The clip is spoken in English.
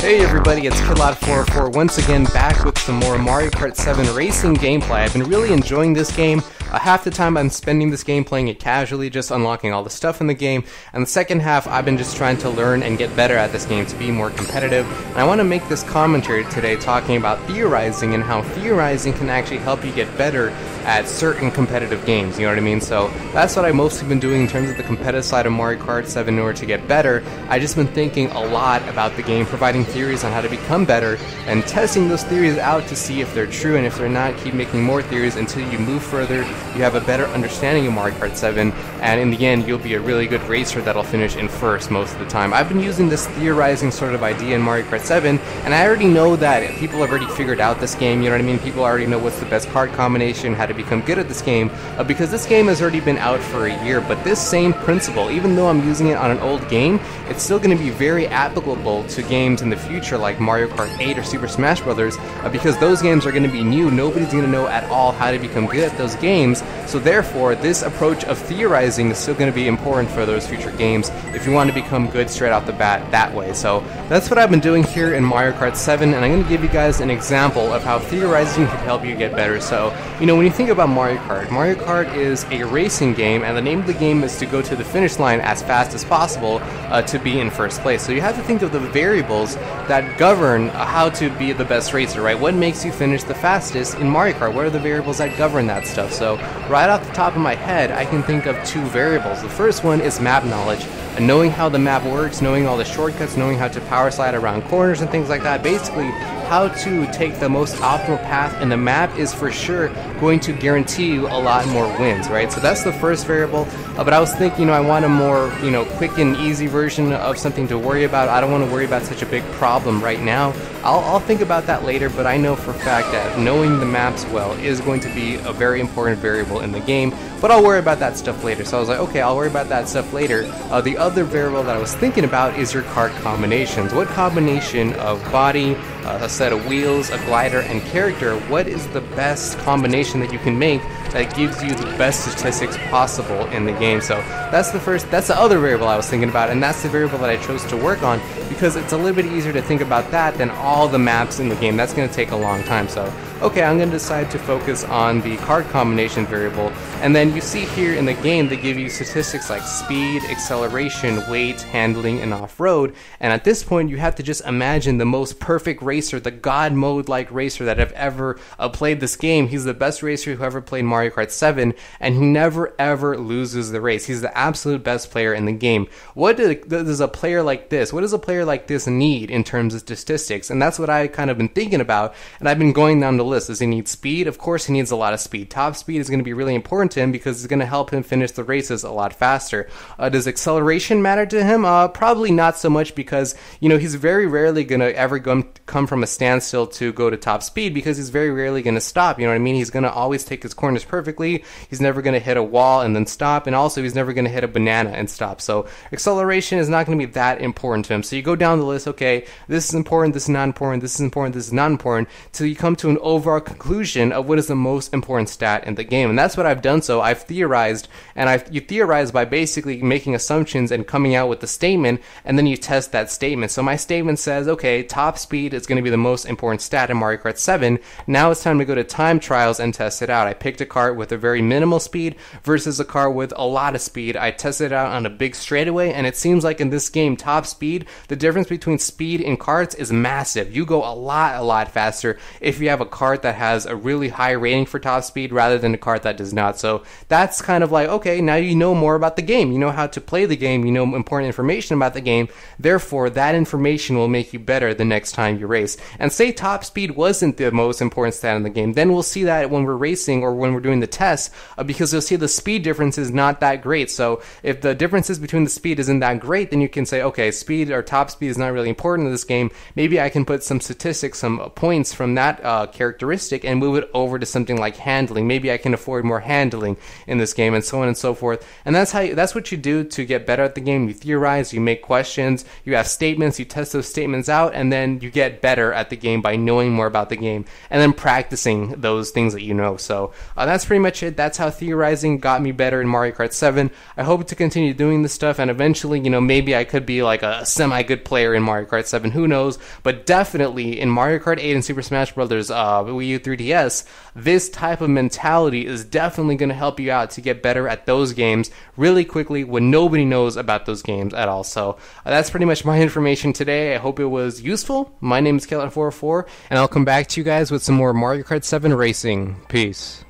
Hey everybody, it's KidLot404 once again back with some more Mario Kart 7 racing gameplay. I've been really enjoying this game. Half the time I'm spending this game playing it casually, just unlocking all the stuff in the game, and the second half I've been just trying to learn and get better at this game to be more competitive. And I want to make this commentary today talking about theorizing and how theorizing can actually help you get better at certain competitive games, you know what I mean? So that's what I've mostly been doing in terms of the competitive side of Mario Kart 7 in order to get better. I've just been thinking a lot about the game, providing theories on how to become better, and testing those theories out to see if they're true, and if they're not, keep making more theories until you move further, you have a better understanding of Mario Kart 7, and in the end, you'll be a really good racer that'll finish in first most of the time. I've been using this theorizing sort of idea in Mario Kart 7, and I already know that people have already figured out this game, you know what I mean? People already know what's the best card combination, how to become good at this game, because this game has already been out for a year, but this same principle, even though I'm using it on an old game, it's still going to be very applicable to games in the future like Mario Kart 8 or Super Smash Bros. Because those games are going to be new, nobody's going to know at all how to become good at those games, so therefore this approach of theorizing is still going to be important for those future games if you want to become good straight off the bat that way. So that's what I've been doing here in Mario Kart 7, and I'm going to give you guys an example of how theorizing can help you get better. So, you know, when you think about Mario Kart is a racing game, and the name of the game is to go to the finish line as fast as possible to be in first place. So you have to think of the variables that govern how to be the best racer, right? What makes you finish the fastest in Mario Kart? What are the variables that govern that stuff? So right off the top of my head, I can think of two variables. The first one is map knowledge. Knowing how the map works, knowing all the shortcuts, knowing how to power slide around corners and things like that. Basically, how to take the most optimal path, and the map is for sure going to guarantee you a lot more wins, right? So that's the first variable, but I was thinking, I want a more, quick and easy version of something to worry about. I don't want to worry about such a big problem right now. I'll think about that later, but I know for a fact that knowing the maps well is going to be a very important variable in the game, but I'll worry about that stuff later. So I was like, okay, I'll worry about that stuff later. The other variable that I was thinking about is your kart combinations. What combination of body, a set of wheels, a glider, and character, what is the best combination that you can make that gives you the best statistics possible in the game? So that's the other variable I was thinking about, and that's the variable that I chose to work on because it's a little bit easier to think about that than all the maps in the game. That's going to take a long time. So okay, I'm going to decide to focus on the card combination variable, and then you see here in the game they give you statistics like speed, acceleration, weight, handling, and off-road, and at this point you have to just imagine the most perfect racer, the god mode like racer that have ever played this game. He's the best racer who ever played Mario Kart 7, and he never ever loses the race. He's the absolute best player in the game. What does a player like this need in terms of statistics? And that's what I kind of been thinking about, and I've been going down the list. Does he need speed? Of course he needs a lot of speed. Top speed is going to be really important to him because it's going to help him finish the races a lot faster. Does acceleration matter to him? Probably not so much because, he's very rarely going to ever come from a standstill to go to top speed because he's very rarely going to stop, you know what I mean? He's going to always take his corners perfectly. He's never going to hit a wall and then stop, and also he's never going to hit a banana and stop. So acceleration is not going to be that important to him. So you go down the list, okay, this is important, this is not important, this is important, this is not important, till you come to an overall conclusion of what is the most important stat in the game. And that's what I've done. So I've theorized, and you theorize by basically making assumptions and coming out with a statement, and then you test that statement. So my statement says, okay, top speed is going to be the most important stat in Mario Kart 7. Now it's time to go to time trials and test it out. I picked a kart with a very minimal speed versus a car with a lot of speed. I tested it out on a big straightaway, and it seems like in this game, top speed, the difference between speed in karts is massive. You go a lot faster if you have a kart that has a really high rating for top speed rather than a kart that does not. So that's kind of like, okay, now you know more about the game. You know how to play the game. You know important information about the game. Therefore, that information will make you better the next time you race. And say top speed wasn't the most important stat in the game, then we'll see that when we're racing or when we're doing the tests, because you'll see the speed difference is not that great. So if the differences between the speed isn't that great, then you can say, okay, speed or top speed is not really important in this game. Maybe I can put some statistics, some points from that characteristic and move it over to something like handling. Maybe I can afford more handling in this game, and so on and so forth. And that's what you do to get better at the game. You theorize, you make questions, you have statements, you test those statements out, and then you get better at the game by knowing more about the game and then practicing those things that you know. So that's that's pretty much it. That's how Theorizing got me better in Mario Kart 7. I hope to continue doing this stuff, and eventually, maybe I could be like a semi-good player in Mario Kart 7, who knows, but definitely in Mario Kart 8 and Super Smash Bros. Wii U 3DS, this type of mentality is definitely going to help you out to get better at those games really quickly when nobody knows about those games at all. So that's pretty much my information today. I hope it was useful. My name is Kart404, and I'll come back to you guys with some more Mario Kart 7 racing. Peace.